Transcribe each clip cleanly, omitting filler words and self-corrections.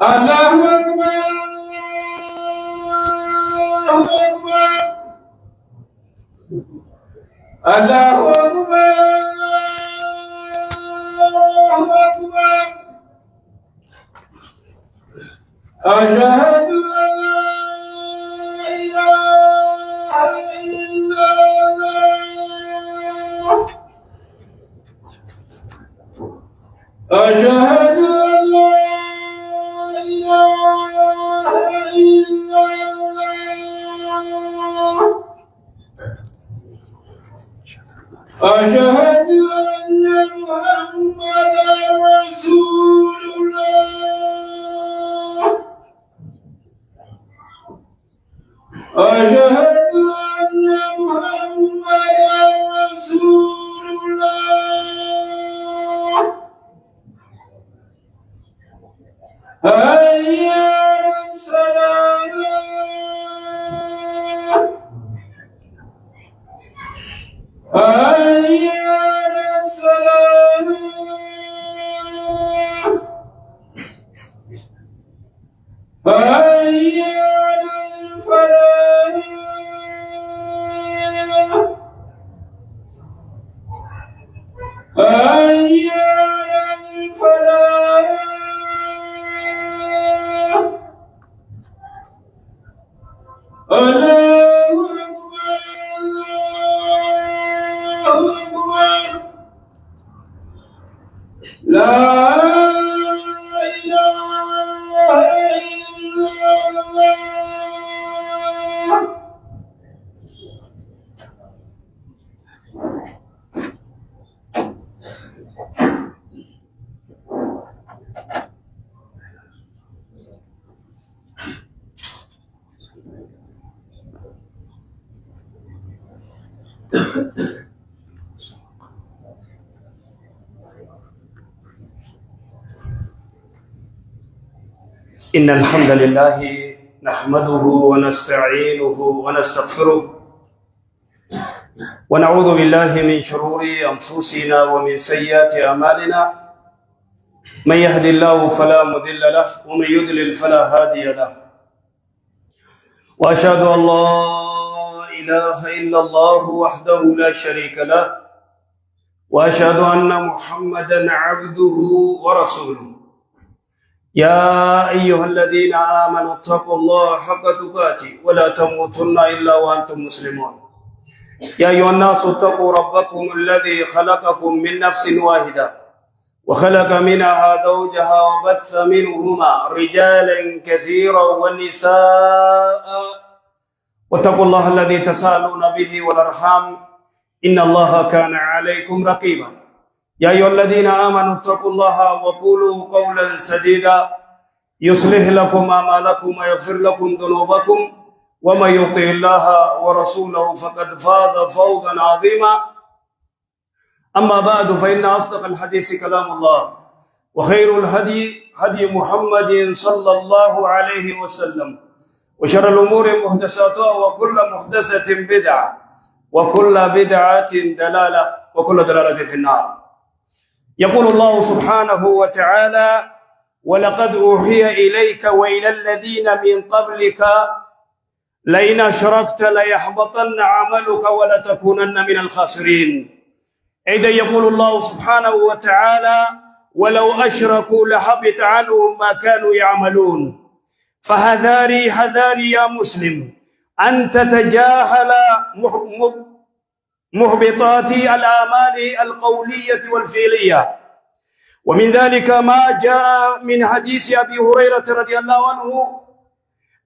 الله أكبر الله أكبر الله أكبر أشهد أن لا إله إلا الله أشهد أن لا إله إلا الله أشهد أن محمدا رسول الله أشهد أن محمدا رسول الله هيا على الصلاة هيا على الصلاة هيا على الفلاح هيا على الفلاح الله أكبر الله أكبر لا إله إلا الله إن الحمد لله نحمده ونستعينه ونستغفره ونعوذ بالله من شرور أنفسنا ومن سيئات أعمالنا من يهد الله فلا مضل له ومن يضلل فلا هادي له وأشهد أن لا إله إلا الله وحده لا شريك له وأشهد أن محمدا عبده ورسوله يا أيها الذين آمنوا اتقوا الله حق تقاته ولا تموتن إلا وأنتم مسلمون يا أيها الناس اتقوا ربكم الذي خلقكم من نفس واحدة وخلق منها زوجها وبث منهما رجالا كثيرا ونساء واتقوا الله الذي تساءلون به والأرحام إن الله كان عليكم رقيبا يا أيها الذين آمنوا اتقوا الله وقولوا قولا سديدا يصلح لكم أعمالكم ويغفر لكم ذنوبكم ومن يطع الله ورسوله فقد فاز فوزا عظيما أما بعد فإن أصدق الحديث كلام الله وخير الهدي هدي محمد صلى الله عليه وسلم وشر الأمور محدثاتها وكل محدثة بدعة وكل بدعة دلالة وكل دلالة في النار يقول الله سبحانه وتعالى ولقد أوحي إليك وإلى الذين من قبلك لئن أشركت ليحبطن عملك ولتكونن من الخاسرين إذا يقول الله سبحانه وتعالى ولو أشركوا لحبط عنهم ما كانوا يعملون فحذاري حذاري يا مسلم أن تتجاهل محبطات الآمال القولية والفعلية ومن ذلك ما جاء من حديث أبي هريرة رضي الله عنه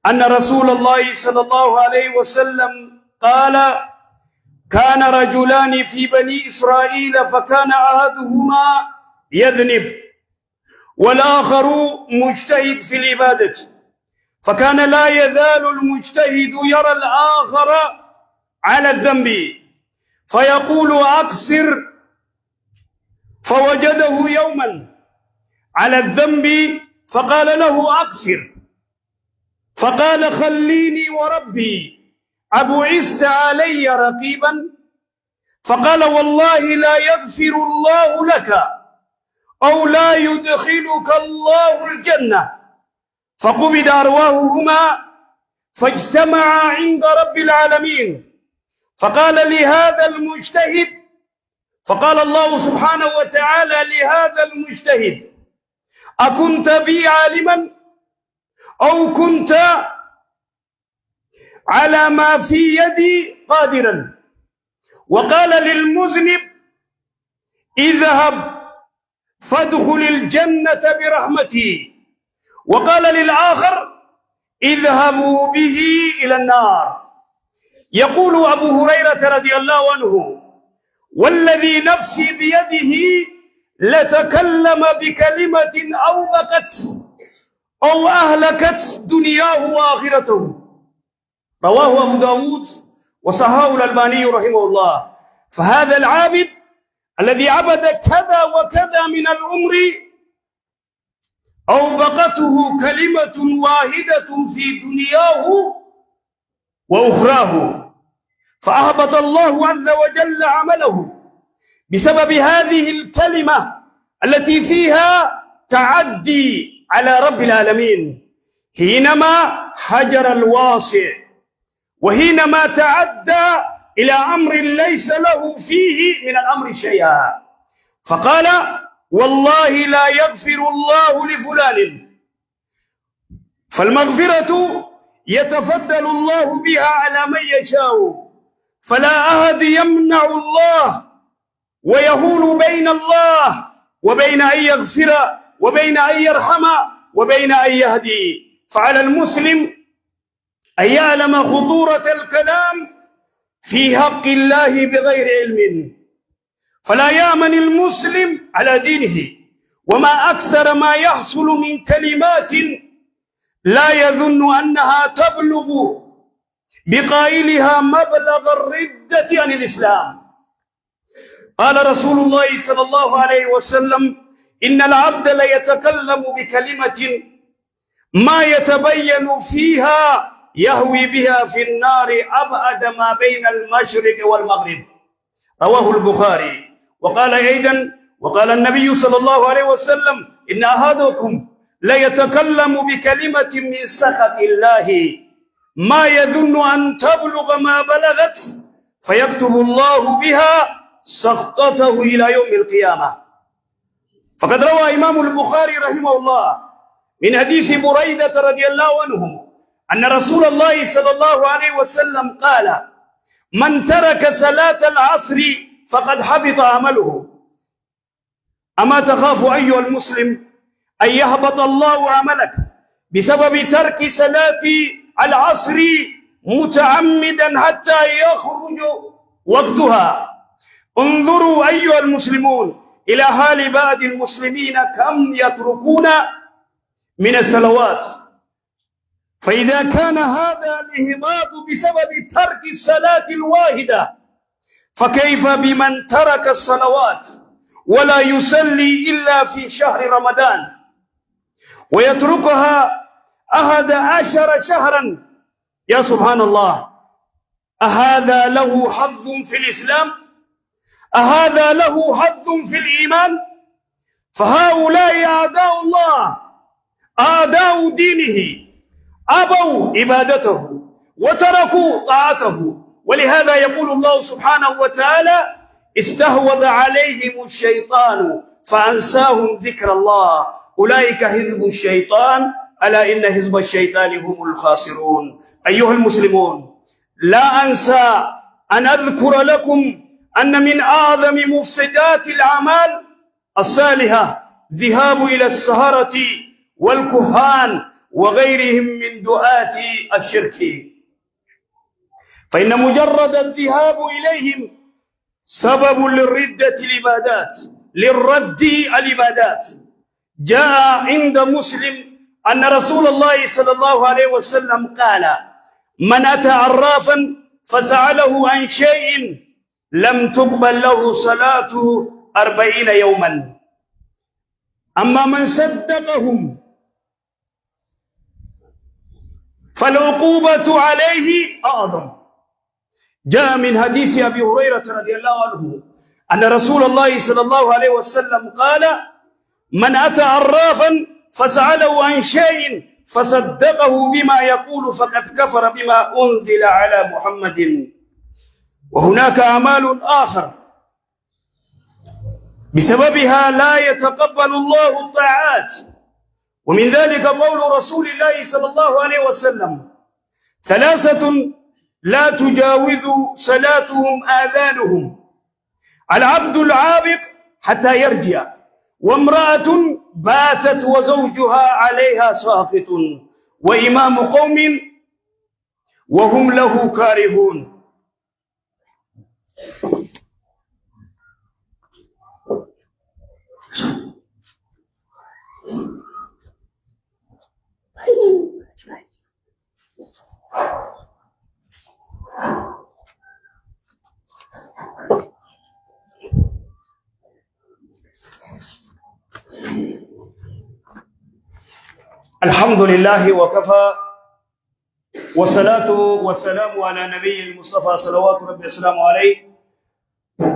أن رسول الله صلى الله عليه وسلم قال كان رجلان في بني إسرائيل فكان أحدهما يذنب والآخر مجتهد في العبادة فكان لا يزال المجتهد يرى الآخر على الذنب فيقول أقصر فوجده يوما على الذنب فقال له أقصر فقال خليني وربي أبعثت علي رقيبا فقال والله لا يغفر الله لك أو لا يدخلك الله الجنة فقبض أرواحهما فاجتمعا عند رب العالمين، فقال لهذا المجتهد، فقال الله سبحانه وتعالى لهذا المجتهد: أكنت بي عالما أو كنت على ما في يدي قادرا؟ وقال للمذنب: اذهب فادخل الجنة برحمتي. وقال للآخر: اذهبوا به إلى النار. يقول أبو هريرة رضي الله عنه: والذي نفسي بيده لتكلم بكلمة أوبقت أو أهلكت دنياه وآخرته. رواه أبو داود وصححه الألباني رحمه الله. فهذا العابد الذي عبد كذا وكذا من العمر أوبقته كلمة واحدة في دنياه وأخراه، فأهبط الله عز وجل عمله بسبب هذه الكلمة التي فيها تعدي على رب العالمين، حينما هجر الواسع وحينما تعدى إلى أمر ليس له فيه من الأمر شيئا، فقال: والله لا يغفر الله لفلان. فالمغفرة يتفضل الله بها على من يشاء، فلا أحد يمنع الله ويهول بين الله وبين أن يغفر وبين أن يرحم وبين أن يهدي. فعلى المسلم أن يعلم خطورة الكلام في حق الله بغير علم، فلا يأمن المسلم على دينه. وما أكثر ما يحصل من كلمات لا يظن أنها تبلغ بقائلها مبلغ الردة عن الإسلام. قال رسول الله صلى الله عليه وسلم: إن العبد ليتكلم بكلمة ما يتبين فيها يهوي بها في النار أبعد ما بين المشرق والمغرب. رواه البخاري. وقال أيضا: وقال النبي صلى الله عليه وسلم: إن أحدكم ليتكلم بكلمة من سخط الله ما يظن أن تبلغ ما بلغت، فيكتب الله بها سخطته إلى يوم القيامة. فقد روى إمام البخاري رحمه الله من حديث بريدة رضي الله عنه أن رسول الله صلى الله عليه وسلم قال: من ترك صلاة العصر فقد حبط عمله. أما تخاف أيها المسلم أن يهبط الله عملك بسبب ترك صلاة العصر متعمدا حتى يخرج وقتها؟ انظروا أيها المسلمون إلى حال بعض المسلمين كم يتركون من الصلوات. فإذا كان هذا الإهباط بسبب ترك الصلاة الواحدة، فكيف بمن ترك الصلوات ولا يصلي إلا في شهر رمضان ويتركها 11 شهرا؟ يا سبحان الله، أهذا له حظ في الإسلام؟ أهذا له حظ في الإيمان؟ فهؤلاء أعداء الله، أعداء دينه، أبوا عبادته وتركوا طاعته. ولهذا يقول الله سبحانه وتعالى: استهوذ عليهم الشيطان فأنساهم ذكر الله أولئك حزب الشيطان ألا إن حزب الشيطان هم الخاسرون. أيها المسلمون، لا أنسى أن أذكر لكم أن من أعظم مفسدات الأعمال الصالحة ذهاب إلى السهرة والكهان وغيرهم من دعاة الشرك، فإن مجرد الذهاب إليهم سبب للرد العبادات. جاء عند مسلم أن رسول الله صلى الله عليه وسلم قال: من أتى عرافا فسأله عن شيء لم تقبل له صلاة 40 يوما، أما من صدقهم فالعقوبة عليه أعظم. جاء من حديث أبي هريرة رضي الله عنه أن رسول الله صلى الله عليه وسلم قال: من أتى عرافا فسأله عن شيء فصدقه بما يقول فقد كفر بما أنزل على محمد. وهناك أعمال آخر بسببها لا يتقبل الله الطاعات، ومن ذلك قول رسول الله صلى الله عليه وسلم: ثلاثة لا تجاوز صلاتهم آذانهم: العبد العابق حتى يرجع، وامرأة باتت وزوجها عليها ساخط، وإمام قوم وهم له كارهون. الحمد لله وكفى، والصلاة والسلام على نبي المصطفى صلوات ربي وسلامه عليه.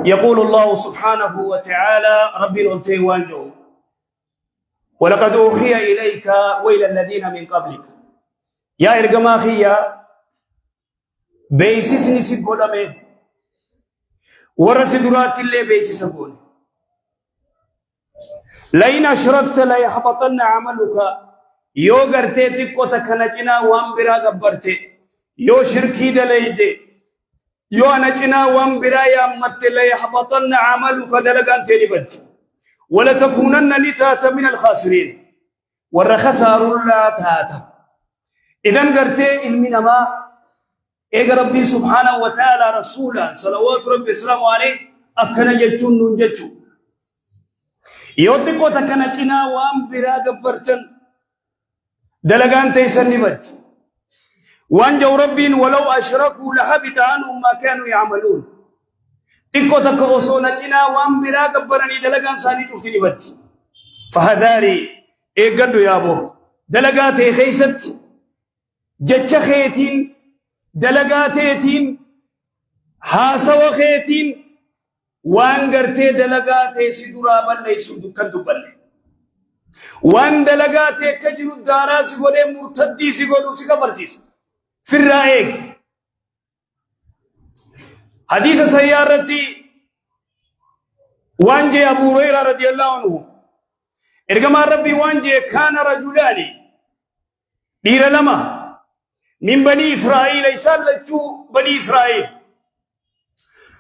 يقول الله سبحانه وتعالى: ربي نلتي وانجو ولقد أوحي إليك وإلى الذين من قبلك. يا إرجماخية بيسيس نسيب قولمه ورسدرات اللي بيسيس قول لئن أشركت ليحبطن عملك. yoo gartee xiqqoo takka na cinaa waan biraa gabbarte, yoo shirkii dalayde, yoo ana cinaa waan biraa yaammatte layahbatanna amaluka, dalagaan tee ni baddi. walatakuunanna ni taata min alkhaasiriin, warra khasaarullaa taata. idan gartee ilmi namaa eega rabbii subhaanahu wa ta'aalaa rasuulaan salawaatu rabbi wasalaamu alayhi akkana jechuun nuun jechuu. yoo xiqqoo takka na cinaa waan biraa gabbartan دلقان تيسن نبت وانجو ربين ولو أشركوا لحبط عنهم ما كانوا يعملون. تكو تكو صونتنا وان براق برني دلقان ساني تفتي نبت. فهذاري قدو يابو دلقاتي خيست جتش خيتين دلقاتيتين هاسو خيتين وان قرتي دلقاتي سدرابا ليسو دكان دبالي وان دلقاتي كجر الدارا سيقولي مرتدي سيقولوا سيكفرسيس في الرائق. حديث سيارتي وانجي أبو هريرة رضي الله عنه إرقما ربي وانجي كان رجلان دير لما من بني إسرائيل إسال لجو بني إسرائيل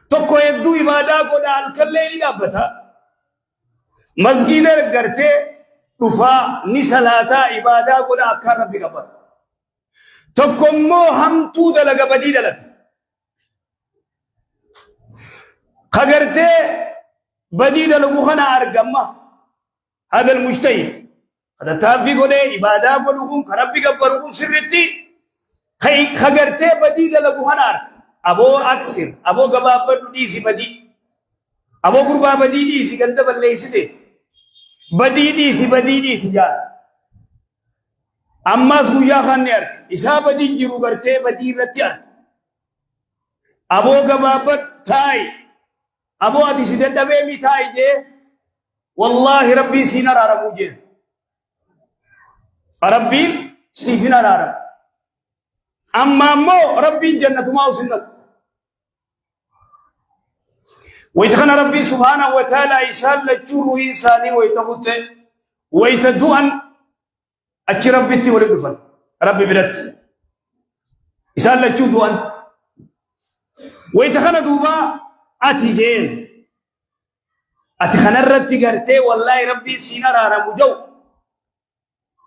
تقو يبدو إبادا قد الكلين لابتا مسجد رقرتي رفا نسلاتا عبادة قد أكار ربي قبر تقومو هم تو دلق بدي دلق خقرتي بدي دلقو خنا أرقمه. هذا المجتهد هذا تافي قد عبادة قد ربي قبر سرتي خقرتي بدي دلقو خنا أبو أكسر أبو قبابر ديسي بدي أبو قربا بدي ديسي كنت بليسي دي بديدي سجاد أما سويا خانير إسا بدي جرو برتي بدي رتيار أبو قبابت تاي أبو أدي سيدة دبيمي تاي جي والله ربي سينا رارمو جي ربي سيفنا رارم أما مو ربي جنة ما وسنة. ويتخنى ربي سبحانه وتعالى إسال لجوه إنساني ويتموت ويتدوان أتش ربي تولد فن ربي برد إسال لجوه دوان ويتخنى دوبا أتجين أتخنى الرد قرتي والله ربي سينا رارا مجو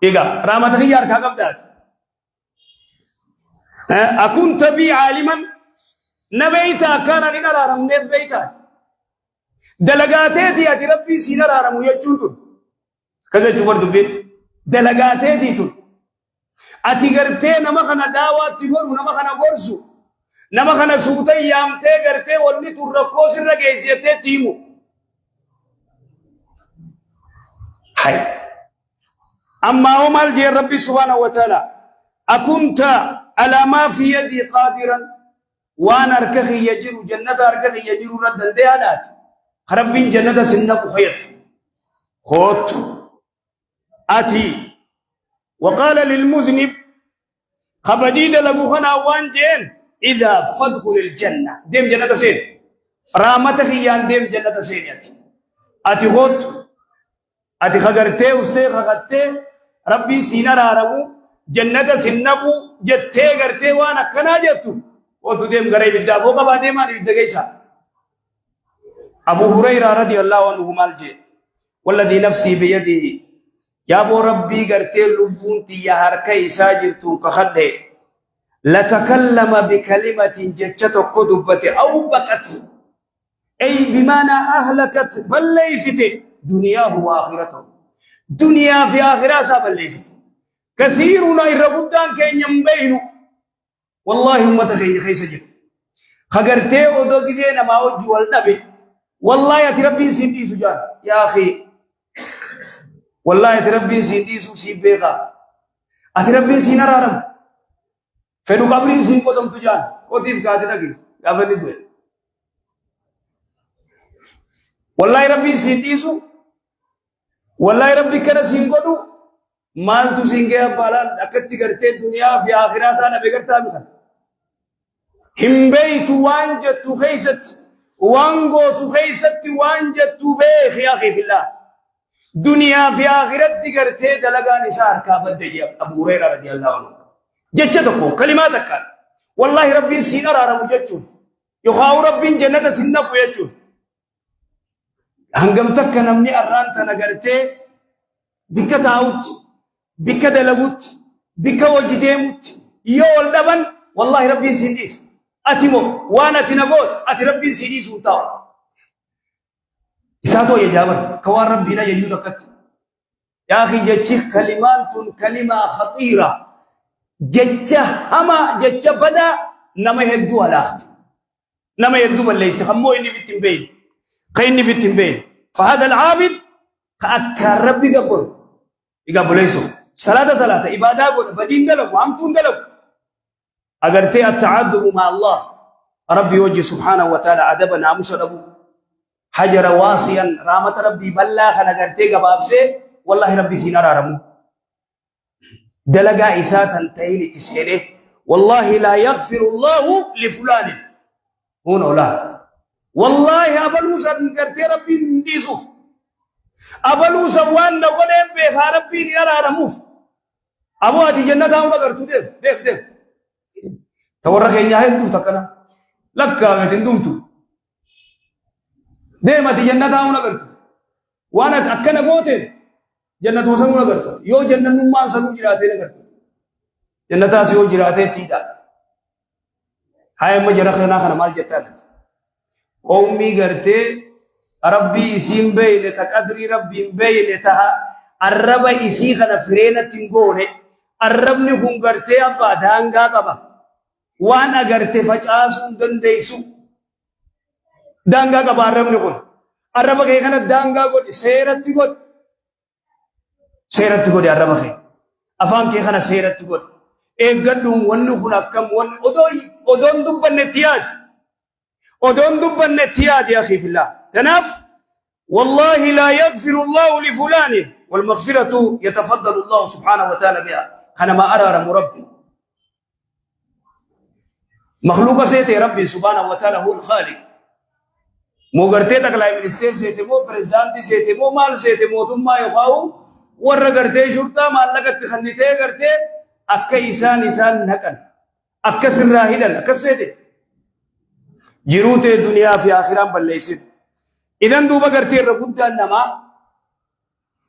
إيقا رامة غيار كاقب دات أكون تبي عالما نبيتا كان لنا رارا منيت بيتا دلقاتي أتي ربي سينا رارمو يجوتون كذا جبر دبين دلقاتي ديتون أتي غرتي نمخنا داوات تقول نمخنا غرسو نمخنا سوتي يامتي غرتي واللي ترقو سر رقيسيتي تيمو حي. أما هم الجي ربي سبحانه وتعالى أكنت على ما في يدي قادرا وانا اركخي يجر جنة اركخي يجر ردا ديالات ربين جنة سنة خيط خوت أتي وقال للمذنب خبديد لبوخنا وانجين إذا فادخل الجنة ديم جنة سين رامتك يان ديم جنة سين ياتي أتي غوت أتي خغرتي أستي خغرتي ربي سينا رارمو جنة سنبو جتي غرتي وانا كنا جتو وتو ديم غري بدا بوكا بادي ما دي دغيسا أبو هريرة رضي الله عنه مالجي والذي نفسي بيده يا ابو ربي غرتي لبونتي يا هركي ساجرتو كخده لتكلم بكلمة جتشت قدبت أو بقت أي بمعنى أهلكت بل ليست دنياه وآخرته دنيا في آخرة بل ليست كثيرنا إرغدان كي ينبين والله أمة خيس جد خغرتي ودوكي نما وجه والنبي والله يا ربي سيدي سجان يا أخي والله يا ربي سيدي سيبيغا أتربي سينارارم فنو قبرين سين کو تم تجان کو تیف کہتے نہ گئی گابنی دوے والله ربي سيديسو والله ربي كنا سين کو دو مال تو سين کے بالا اکتی کرتے دنیا فی آخرہ سانا بگرتا بھی هم بيت وانجت خيست وانغو تخيست وانجت بيخ يا أخي في الله دنيا في آخرت دگرتے دلگا نشار کابت دي ابو هريرة رضي الله عنه جتشتكو كلماتك والله ربي سينار على مجتشون يخاو ربي جنة سنة ويجون هنگمتك نمني أرانتا نغرتي بك تاوت بك دلغوت بك وجديموت يول لبن والله ربي سيديس أتمو وانا تنغوت أتي ربي سيديس وطاو إساتو يجابر كوان ربي لا يجودك يا أخي جتشيخ كلمات كلمة خطيرة جتة هما جتة بدا نما يهدو هلاخت نما يهدو بالله يستخمو إني في التنبين قيني في التنبين فهذا العابد كأكار ربي يقبل يسو صلاة إبادة قول بدين دلق وعمتون دلق أقر تي التعدب مع الله ربي وجه سبحانه وتعالى عدب ناموس ربو حجر واسيا رامت ربي بلا خنقر تي قباب سي والله ربي سينار رمو دلقا إساتا تهيلي تسيره والله لا يغفر الله لفلان هنا لا والله أبلوسا نقرتي ربي نديسوف أبلوسا وان نقولين بيخا ربي نيرا رموف أبو هاتي جنة هاو نقرتو ديف تورخي نياهي دو تكنا لكا غتن دومتو ديما تي جنة هاو نقرتو وانا أكنا قوتين جنة وسمو نقرتو يو جنة نمان سمو جراتي نقرتو جنة تاسي يو جراتي تيدا هاي مجرخنا خنا مال جتانت قومي قرتي ربي اسم بين تقدري ربي بين تها الرب اسي خنا فرينة تنقوني الرب نخون قرتي أبا دانغا قبا وانا قرتي فجاسون دنديسو دانغا قبا الرب نخون الرب كي خنا دانغا قد سيرت قد سيرت قد الرب كي أفان كي خنا سيرت قد قدهم ونخون أكم ون أدون دبن نتياج ودون دب النتياد يا أخي في الله تناف والله لا يغفر الله لفلان والمغفرة يتفضل الله سبحانه وتعالى بها أنا ما أرى ربي مخلوق سيتي ربي سبحانه وتعالى هو الخالق مو غرتي تك لاي منستر سيتي مو بريزيدنت سيتي مو مال سيتي مو ثم يخاو ور غرتي شرطه مال لغت خنيتي غرتي اك انسان نكن اكسر راهيدن اكسيتي جروت الدنيا في آخرام بالليسد إذن دوبا قرتي الرقود أنما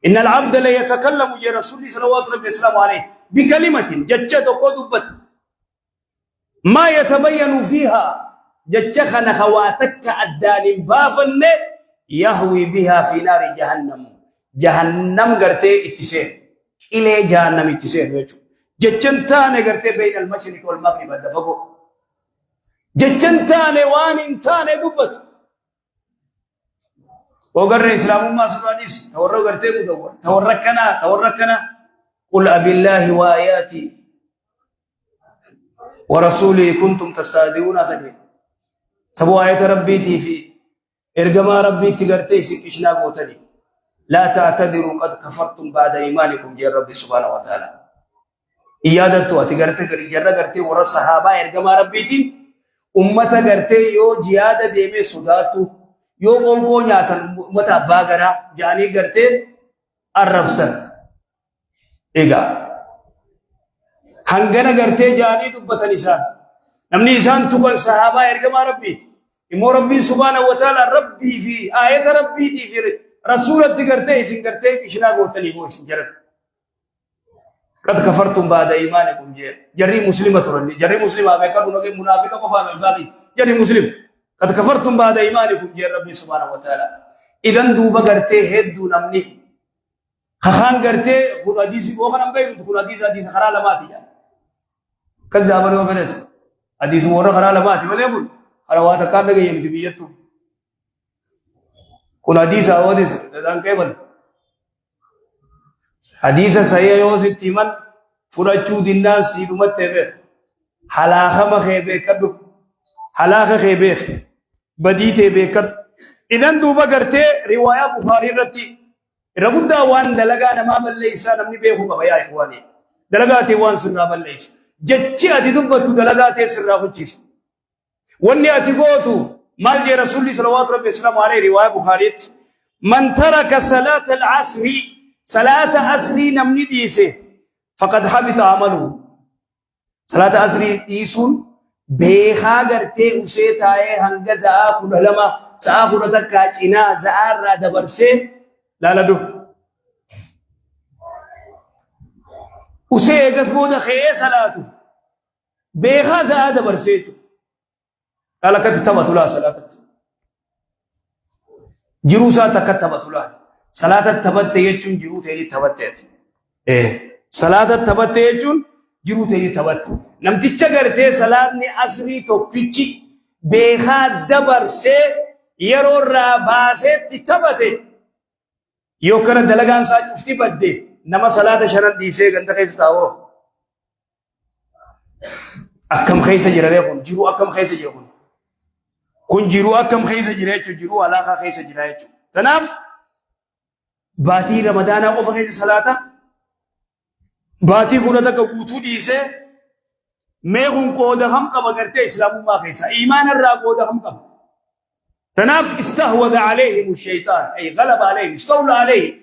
إن العبد لا يتكلم يا رسول الله صلى الله عليه وسلم عليه بكلمة ججت وقدبت ما يتبين فيها ججخن خواتك الدال بافن يهوي بها في نار جهنم قرتي اتسير إلى جهنم اتسير ججنتان قرتي بين المشرق والمغرب الدفقو ججنتان وان انتان دبت وقر اسلام ما سبحانه تورو غرتي مدور توركنا قل ابي الله واياتي ورسوله كنتم تستهزئون سبيل سبو ايات ربي تي في ارجما ربي تغرتي سكشنا غوتني لا تعتذروا قد كفرتم بعد ايمانكم يا رب سبحانه وتعالى إيادة أتقرت جرى قرتي ورا الصحابة إرجما ربيتين أمة قرتي يو جيادة ديمي صداتو يو قومو نياتن أمة باغرا جاني قرتي الرفسن إيجا هنگنا قرتي جاني دبتا نسان نمني إنسان تقول صحابة إرجما ربيت إمو ربي سبحانه وتعالى ربي في آية ربي في رسولة قرتي إسن قرتي كشنا قوتني مو إسن جرد قد كفرتم بعد إيمانكم جري مسلمة ترني جري مسلمة بكر منافقة كفار من باقي جري مسلم قد كفرتم بعد إيمانكم جري ربي سبحانه وتعالى إذن دوبا قرتي هدو نمني خخان قرتي خد حديثي وخنا مبين خد حديث خرا لماتي جان كل زابر وفرس حديث مورا خرا لماتي من يقول خروات كان لغا يمتي بيتو خد حديث أوديس لذان كيبل حديث صحيح يوسف تيمن فرچو دينان سيدمت تبه حلاخه مخيبه كدو حلاخه خيبه بدي تبه كد اذن دوبا کرتے روايه بخاري رتي ربدا وان دلغا نما ليس نمني بهو يا اخواني دلغاتي وان سر ليس جچي ادي دبتو دلغاتي سر خوچيس وني اتي غوتو مال رسول الله صلى الله عليه وسلم عليه روايه بخاري من ترك صلاه العصر صلاة أسري نمني ديسه فقد حبط عمله صلاة أسري ديسون بيخا غرتي اسے تائے ہنگ زا کلما سا خرتا کاچنا زار را دبرسے لالدو اسے اگس بود خے صلاة بيخا زا دبرسے تو قال كتبت لا صلاة جروسا تكتبت لا صلاة التبت يجون جرو تيجي تبت صلاة التبت يجون جرو تيجي تبت نم تيجي صلاة ني أسري تو كيتشي بيخا دبر سي يرو رابا سي تبت يو كنا دلغان سا چفتي بدي نما صلاة شرط دي سي گندا كيس تاو أكم خيس جرى كون جرو أكم خيس جرى كون جرو أكم خيس جرى جرو علاقة خيس جرى تناف باتي رمضان او فقه صلاة باتي خونتا كبوتو ديسه ميغن قودا هم كما کرتے اسلام ما خيسا ايمان الرا قودا هم كما تناف استهوذ عليهم الشيطان اي غلب عليهم استولى عليه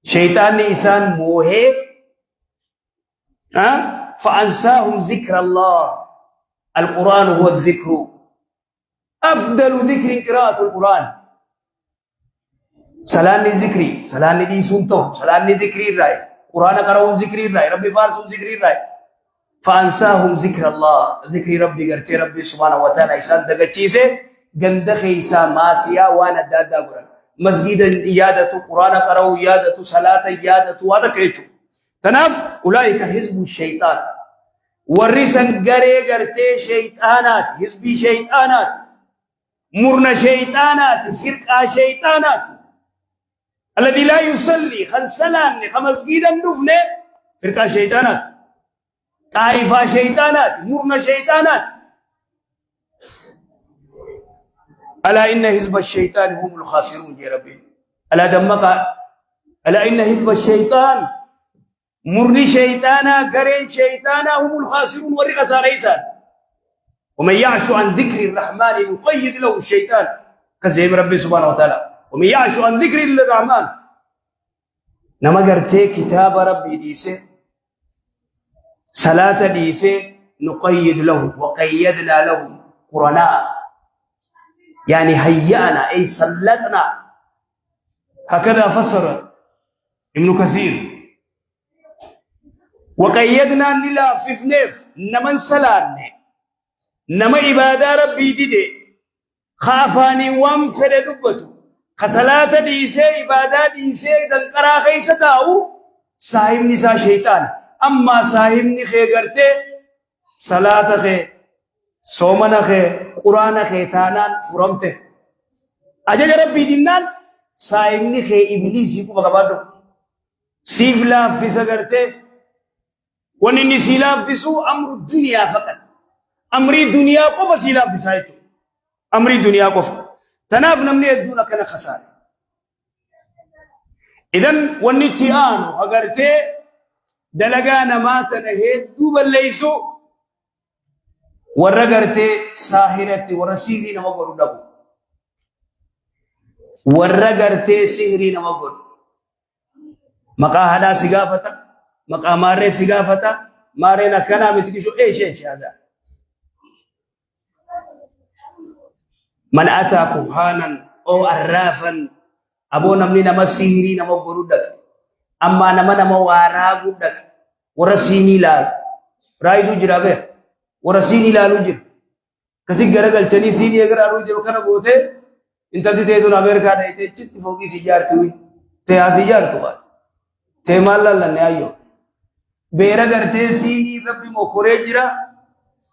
شيطان نے انسان موہے فانساهم ذكر الله القرآن هو الذكر افضل ذكر قراءة القرآن سلام ذكري سلام دي سنتو سلام ذكري راي قرآن قرأون ذكري راي ربي فارسون ذكري راي فانساهم ذكر الله ذكري ربي قرتي ربي سبحانه وتعالى إنسان دقچي سے گندخ إنسا ماسيا وانا دادا قرآن مسجد إيادة قرآن قرأو إيادة صلاة إيادة هذا كيچو تناف أولئك حزب الشيطان ورسن قري قرتي شيطانات حزبي شيطانات مرنا شيطانات فرقة شيطانات الذي لا يصلي خلسلان خمسجيدا نفله فرقة شيطانات طائفة شيطانات مرنا شيطانات ألا إن حزب الشيطان هم الخاسرون يا ربي ألا دمك ألا إن حزب الشيطان مرني شيطانا قرين شيطانا هم الخاسرون ورقة ساريسان ومن يعش عن ذكر الرحمن يقيد له الشيطان كزيم ربي سبحانه وتعالى ومن يعش عن ذكر الرحمن نما قرتي كتاب ربي ديسه صلاة ديسه نقيد له وقيدنا له قرناء يعني هيأنا أي سلطنا هكذا فسر ابن كثير وقيدنا نلا في فنيف نمن سلانه نما عبادة ربي ديده خافاني وانفر دبتو خصلاة ديسه عبادة ديسه دنقرا خيسة داو صاحب نساء شيطان اما صاحب نخي کرتے صلاة خي صومن خي قرآن خي تانان فرمته اجل ربي دینان صاحب نخي ابلیسی کو بقبادو سیف لافظ کرتے ونني سلافسو امر الدنيا فقط امري دنيا کو فسلافس ہے امري دنيا کو تناف نمني الدنيا كان خسارة إذن والنتيان وقرتي دلقانا ماتنا هيد دوبا ليسو ورقرتي ساهرتي ورسيري نمقر دبو ورقرتي سهري نمقر مقا هدا سقافة مقا ماري سقافة مارينا كنا متكشو ايش هذا من أتى كهانا أو عرافا أبو نمني نما سهري نمقر دك أما نما نما وارا دك ورسيني لا رايدو جرابه ورسيني لا لوجر كسي غرغل چني سيني اگر ارو جو كنا غوته انتدي دي دون امريكا دايته چت فوقي سيجارتوي تي اسيجارتو با تي مالا لن ايو بيرا غرتي سيني ربي مو كوريجرا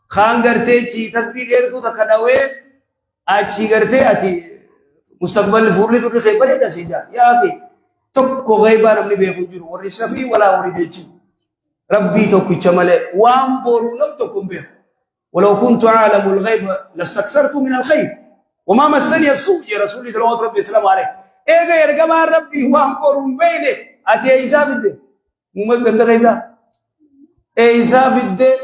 خان غرتي چي تسبيح غير تو تكداوي اچي غرتي اتي مستقبل فورلي تو خيبر ده سيجا يا اخي تو غيبا نمني بيفجر ورسبي ولا وريدچي ربي تو كچمله وام بورونم تو كومبه ولو كنت أعلم الغيب لاستكثرت من الخير وما مسني السوء يا رسول الله صلى الله عليه وسلم إيه يرجع ربي وهم قرون بينه أتي عيسى في الدين ممكن عندك عيسى في الدين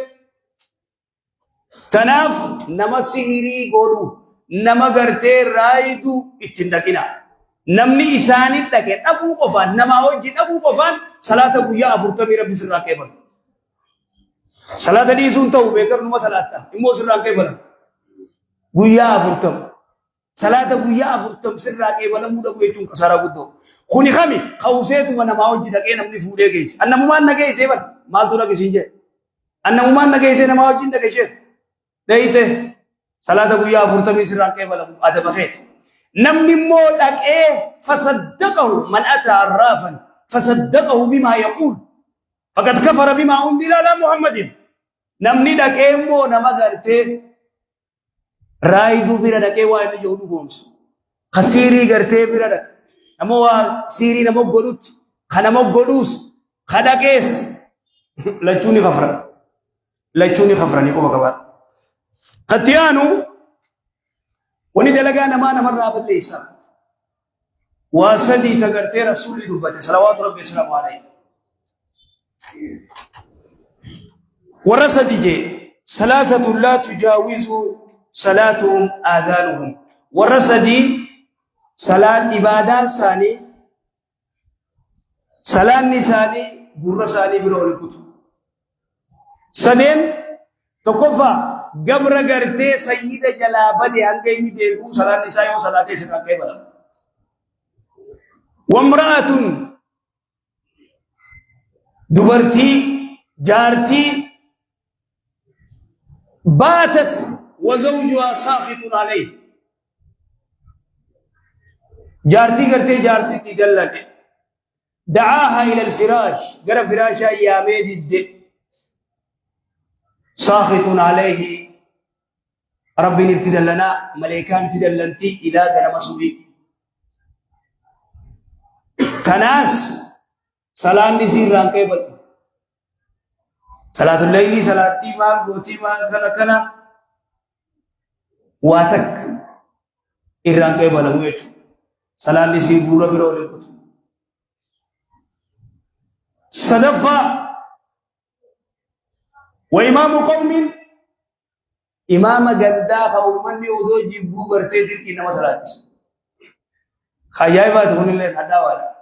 تناف نما سهري قولو نما قرتي رايدو اتندكنا نمني إساني تكين أبو قفان نما وجد أبو قفان صلاة أبو يا أفرطمي ربي سر راكبا صلاة دي سنتو بكر نما صلاة إمو سر راكبا بويا أفرطم صلاة بويا أفرطم سر راكبا مودا بويا چون كسارا قدو خوني خامي خوسيتو من نما وجد تكين نمني فودي گيس أنا ممان نگيس إيبان مال تونا كسينجي أنا ممان نگيس نما وجد تكيش دايته صلاة بويا أفرطمي سر راكبا أدب خيت نمني مودك إيه فصدقه من أتى عرافا فصدقه بما يقول فقد كفر بما أنزل على محمد نمني دك إيه مو نما غرتي رايدو بيرا دك إيه وين يهودو بومس خسيري غرتي بيرا دك نمو سيري نمو غلوت خنمو غلوس خداكيس لچوني خفرني كوبا كبار قتيانو وني دلقانا ما نمر بالليسان واسدي تغرتي رسول الله صلوات ربي وسلامه عليه ورسدي جي ثلاثه لا تجاوز صلاتهم اذانهم ورسدي صلاه عبادات ثاني صلاه نساني غر ثاني برول كتب سنين تكفى قبر غرتي سيدة جلابة هنگي مي ديغو صلاة نساء وصلاة سكاكي بلا وامرأة دبرتي جارتي باتت وزوجها ساخط عليه جارتي غرتي جارسي تقلت دعاها إلى الفراش قرى فراشا يامي دي ساخط عليه ربي نبتدل لنا ملائكان تدلنتي إلى غير مسؤولي كناس صلاة نسير رانكي بل صلاة الليل صلاة تيما غوتي ما كنا واتك إرانكي بل مويتو صلاة نسير بورا برولي كتو صدفة وإمام قوم إمام غندا خاومن يودو جيبو غرتي دي كنا مسلات خيايبات هونيلن هداوالا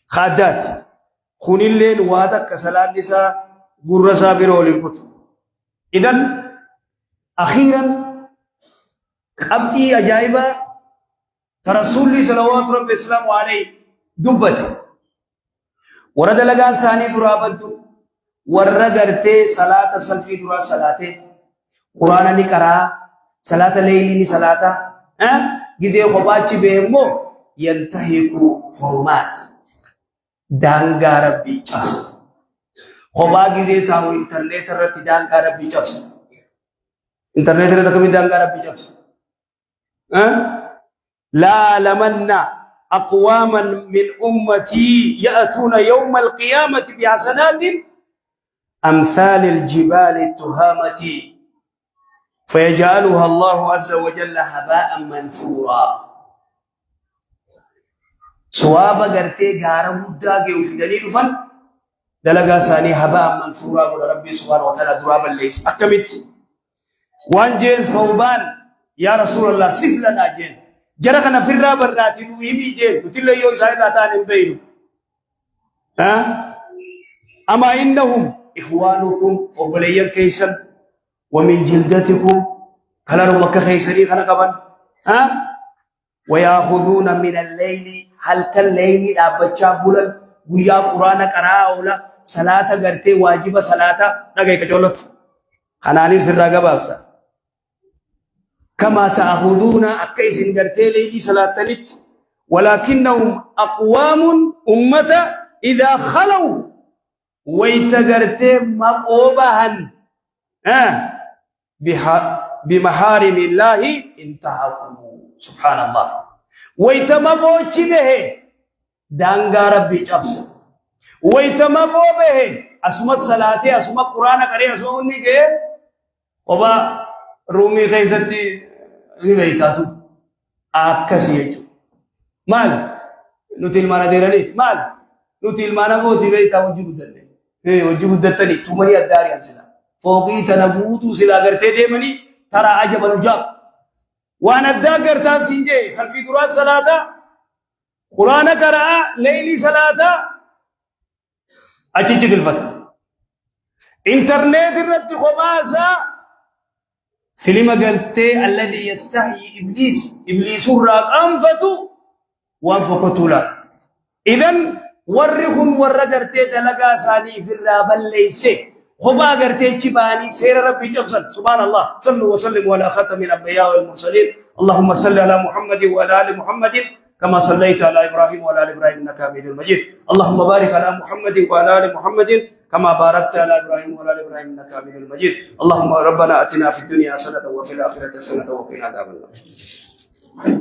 خادات خونيلن وادا كسلان نسا غرسا بيرولين كوت اذن اخيرا ابتي عجائبا رسول الله صلوات ربي وسلامه عليه دبته ورد لغان ثاني درابنتو ورغرتي صلاه سلفي درا صلاته قرآن نقرأ صلاة الليل صلاة جزء خباتي بهمو ينتهك حرمات دانغا ربي چفس خبا جزء تاو انترنت رت دانغا ربي چفس انترنت رت كمي دانغا ربي چفس لا لمن أقواما من أمتي يأتون يوم القيامة بحسنات أمثال الجبال التهامة فيجعلها الله عز وجل هباء منثورا سواب غرتي غارا مدة وفي دليل فن دلقا ساني هباء منثورا وربي سبحانه وتعالى درابا ليس أكمت وان جين ثوبان يا رسول الله سف لنا جين جرخنا في الراب الراتب ويبي جين وتلا يو سايد راتان بينو ها أما إنهم إخوانكم وبليا كيسا ومن جلدتكم كلا مكة خيسري خنا كمان ها ويأخذون من الليل هل كالليل أبجا بولن ويا قرآن قراءة صلاة غرتي واجب صلاة نغاي كجولت خناني سر بابسا كما تأخذون أكيس غرتي ليلي صلاة نت ولكنهم أقوام أمة إذا خلوا ويتغرتي مقوبها بمحارم الله انتهكوا سبحان الله ويتمقوش به دانغا ربي جابس ويتمقو به أسمى الصلاة أسمى القرآن كريه أسمى النجاة وبا رومي خيزتي نبيتاتو أكسيجو مال نتيل مانا ديرانيت مال نتيل مانا بوتي بيتا وجود دلني هي وجود دتني تومني الداري أنسنا فوقي تنبوتو سلا غرتي ديمني ترى عجب الوجاب وانا الداغر تاسينجي سلفي درات صلاة قرآن قراءة ليلي صلاة أجيجي الفتح انترنت الرد خماسة فيلم قلتي الذي يستحي إبليس الراق أنفتو وانفقتو لا إذن ورخن ورقرتي دلقا ساني في الراب الليسي خبا قرتي جباني سير ربي جبسل سبحان الله صلوا وسلموا على ختم الأنبياء والمرسلين اللهم صل على محمد وعلى آل محمد كما صليت على إبراهيم وعلى آل إبراهيم إنك حميد مجيد اللهم بارك على محمد وعلى آل محمد كما باركت على إبراهيم وعلى آل إبراهيم إنك حميد مجيد اللهم ربنا آتنا في الدنيا حسنة وفي الآخرة حسنة وقنا عذاب النار